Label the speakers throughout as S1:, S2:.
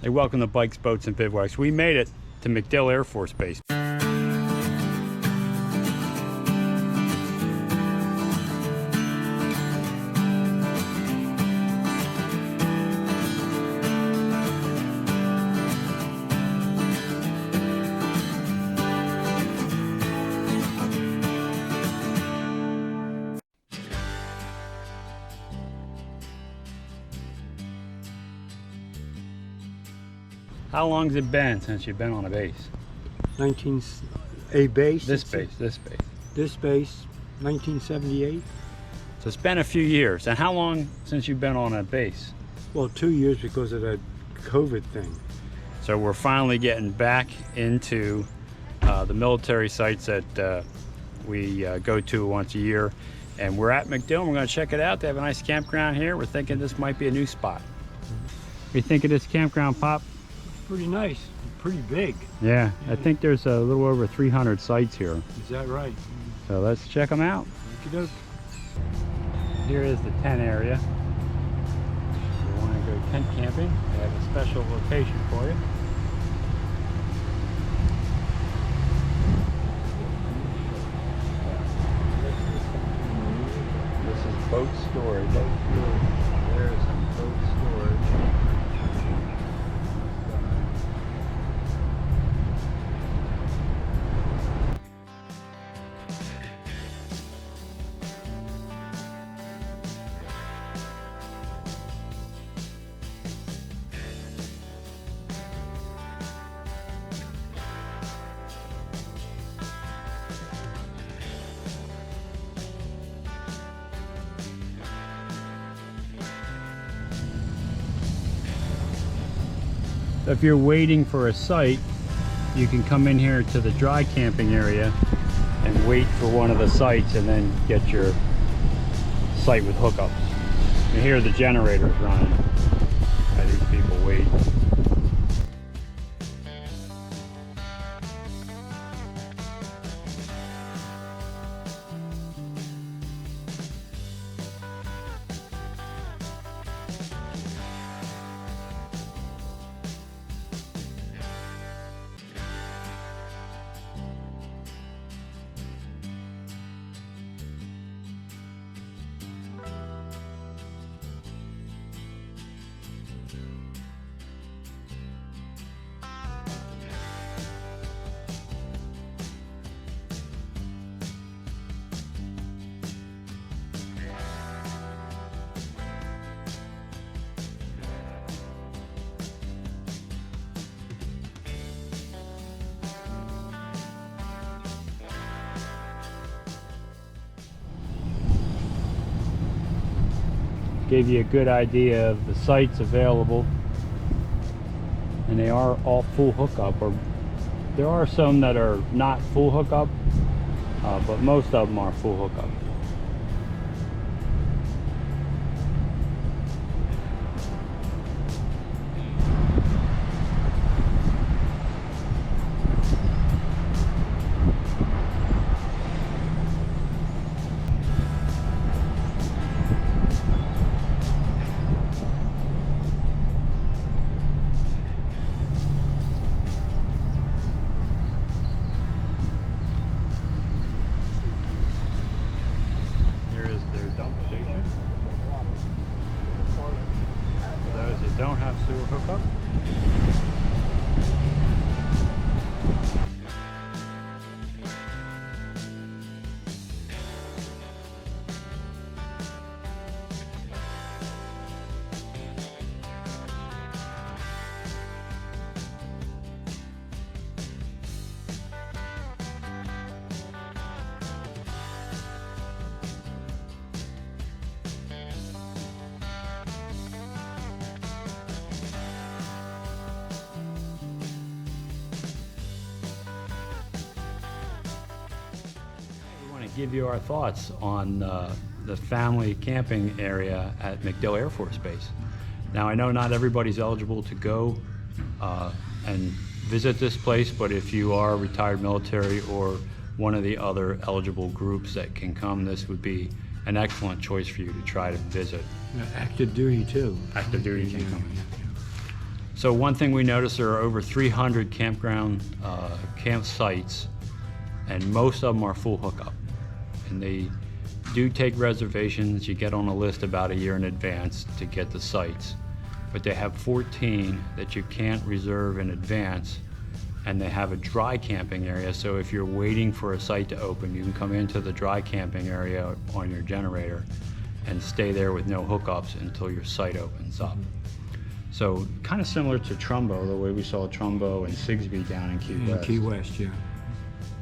S1: They welcome the bikes, boats, and bivouacs. We made it to MacDill Air Force Base. How long has it been since you've been on a base?
S2: A base?
S1: This base.
S2: This base, 1978.
S1: So it's been a few years. And how long since you've been on a base?
S2: Well, 2 years because of that COVID thing.
S1: So we're finally getting back into the military sites that we go to once a year. And we're at MacDill, and we're going to check it out. They have a nice campground here. We're thinking this might be a new spot. What do you think of this campground, Pop?
S2: Pretty nice, pretty big.
S1: Yeah, I think there's a little over 300 sites here.
S2: Is that right?
S1: So let's check them out.
S2: Okey-doke.
S1: Here is the tent area. If you want to go tent camping, they have a special location for you. This is boat storage. There's some boat storage. If you're waiting for a site, you can come in here to the dry camping area and wait for one of the sites and then get your site with hookups. And here the generator's running while these people wait. Gave you a good idea of the sites available, and they are all full hookup, or there are some that are not full hookup, but most of them are full hookup. Don't have sewer hookup. Give you our thoughts on the family camping area at MacDill Air Force Base. Now, I know not everybody's eligible to go and visit this place, but if you are retired military or one of the other eligible groups that can come, this would be an excellent choice for you to try to visit.
S2: Active duty too.
S1: Active duty can come. So one thing we noticed, there are over 300 campground campsites, and most of them are full hookup. And they do take reservations. You get on a list about a year in advance to get the sites. But they have 14 that you can't reserve in advance, and they have a dry camping area. So if you're waiting for a site to open, you can come into the dry camping area on your generator and stay there with no hookups until your site opens up. So kind of similar to Trumbo, the way we saw Trumbo and Sigsbee down in Key West.
S2: Key West, yeah.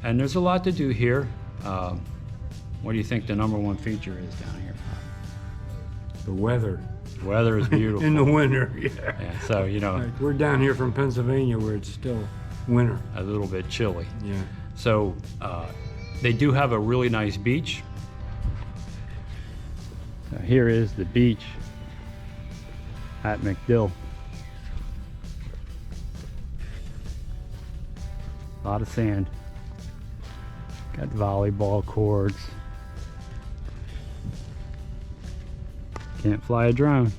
S1: And there's a lot to do here. What do you think the #1 feature is down here?
S2: The weather.
S1: The weather is beautiful.
S2: In the winter, yeah.
S1: Yeah, so, you know,
S2: Like, we're down here from Pennsylvania where it's still winter.
S1: a little bit chilly.
S2: Yeah.
S1: So they do have a really nice beach. Here is the beach at MacDill. A lot of sand. Got volleyball courts. Can't fly a drone.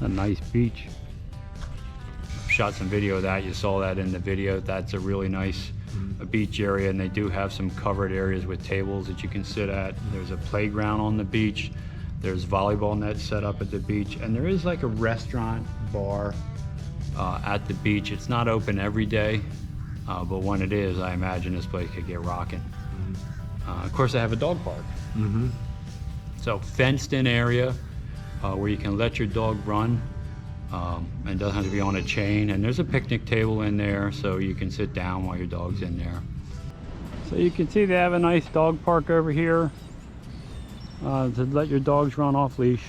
S1: A nice beach. Shot some video of that. You saw that in the video. That's a really nice beach area, and they do have some covered areas with tables that you can sit at. There's a playground on the beach. There's volleyball nets set up at the beach, and there is like a restaurant bar at the beach. It's not open every day, but when it is, I imagine this place could get rocking. Of course, they have a dog park. So fenced in area where you can let your dog run. And doesn't have to be on a chain, and there's a picnic table in there so you can sit down while your dog's in there. So you can see they have a nice dog park over here to let your dogs run off leash,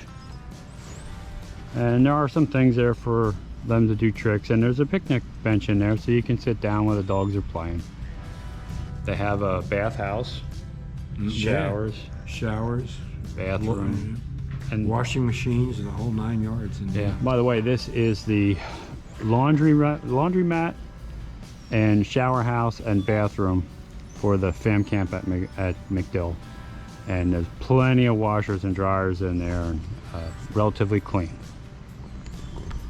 S1: and there are some things there for them to do tricks, and there's a picnic bench in there so you can sit down while the dogs are playing. They have a bathhouse, showers, bathroom, and
S2: washing machines and the whole 9 yards.
S1: yeah. By the way, this is the laundromat and shower house and bathroom for the FamCamp at MacDill, and there's plenty of washers and dryers in there, and relatively clean.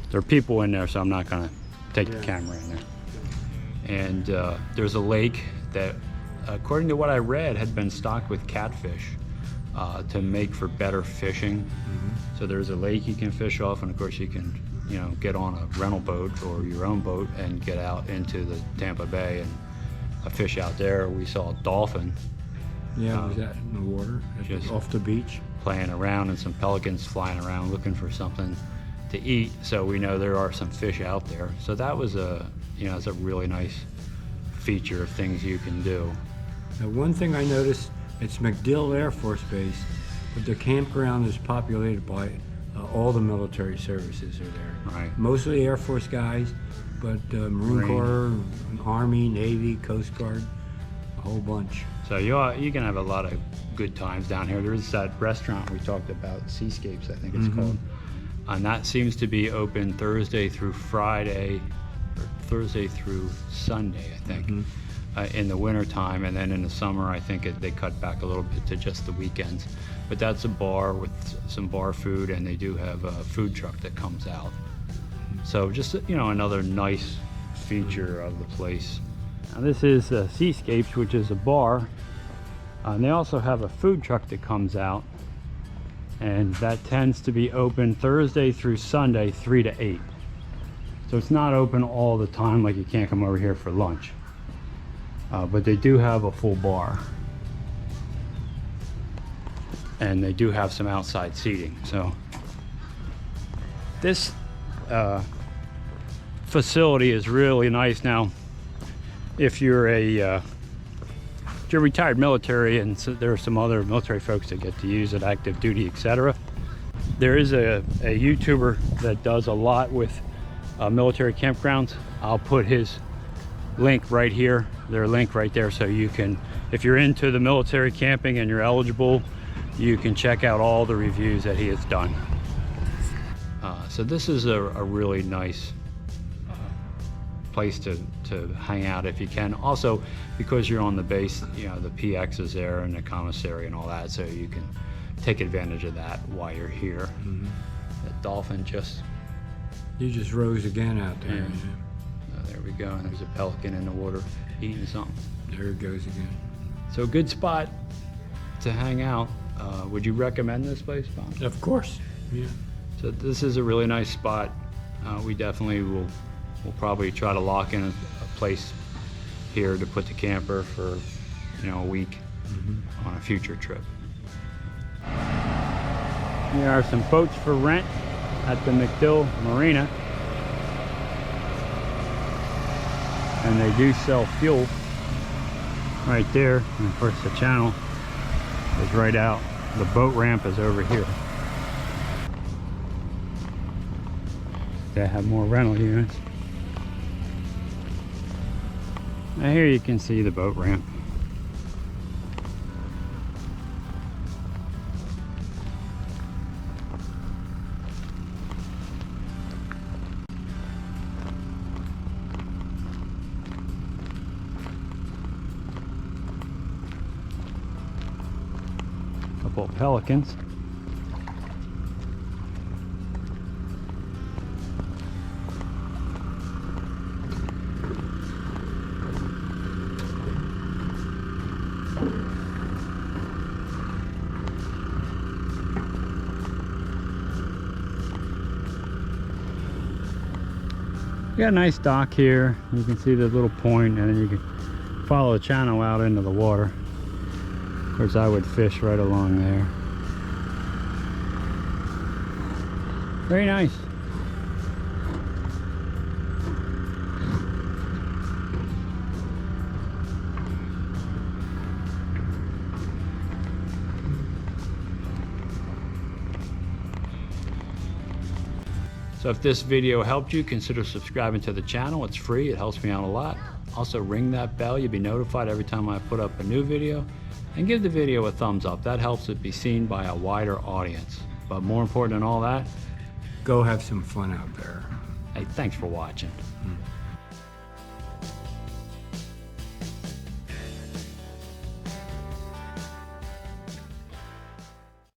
S1: There are people in there, so I'm not gonna take the camera in there. And there's a lake that, according to what I read, had been stocked with catfish. To make for better fishing. So there's a lake you can fish off, and of course you can, you know, get on a rental boat or your own boat and get out into the Tampa Bay and fish out there. We saw a dolphin.
S2: Yeah, was that in the water?
S1: Just
S2: off the beach?
S1: Playing around, and some pelicans flying around looking for something to eat. So we know there are some fish out there. So that was it's a really nice feature of things you can do.
S2: Now, one thing I noticed, it's MacDill Air Force Base, but the campground is populated by all the military services are there.
S1: Right.
S2: Mostly Air Force guys, but Marine Corps, Army, Navy, Coast Guard, a whole bunch.
S1: So you can have a lot of good times down here. There is that restaurant we talked about, Seascapes, I think it's called. And that seems to be open Thursday through Friday, or Thursday through Sunday, I think. In the winter time, and then in the summer I think they cut back a little bit to just the weekends. But that's a bar with some bar food, and they do have a food truck that comes out. So just, you know, another nice feature of the place. Now this is Seascapes, which is a bar, and they also have a food truck that comes out, and that tends to be open Thursday through Sunday 3 to 8. So it's not open all the time, like you can't come over here for lunch. But they do have a full bar, and they do have some outside seating. So this facility is really nice. Now, if you're a retired military, and so there are some other military folks that get to use it, active duty, etc. There is a YouTuber that does a lot with military campgrounds. I'll put his link right here, their link right there, so you can, if you're into the military camping and you're eligible, you can check out all the reviews that he has done. So this is a really nice place to hang out if you can. Also, because you're on the base, you know, the PX is there and the commissary and all that, so you can take advantage of that while you're here. The dolphin just...
S2: You just rose again out there.
S1: Yeah. Oh, there we go, and there's a pelican in the water eating something.
S2: There it goes again.
S1: So a good spot to hang out. Would you recommend this place, Bob?
S2: Of course. Yeah.
S1: So this is a really nice spot. We definitely will probably try to lock in a place here to put the camper for, you know, a week on a future trip. Here are some boats for rent at the MacDill Marina. And they do sell fuel right there. And of course the channel is right out. The boat ramp is over here. They have more rental units. Now here you can see the boat ramp. Couple of pelicans. We got a nice dock here. You can see the little point, and then you can follow the channel out into the water. Of course, I would fish right along there. Very nice. So if this video helped you, consider subscribing to the channel. It's free, it helps me out a lot. Also ring that bell, you'll be notified every time I put up a new video. And give the video a thumbs up, that helps it be seen by a wider audience. But more important than all that,
S2: Go have some fun out there.
S1: hey, thanks for watching.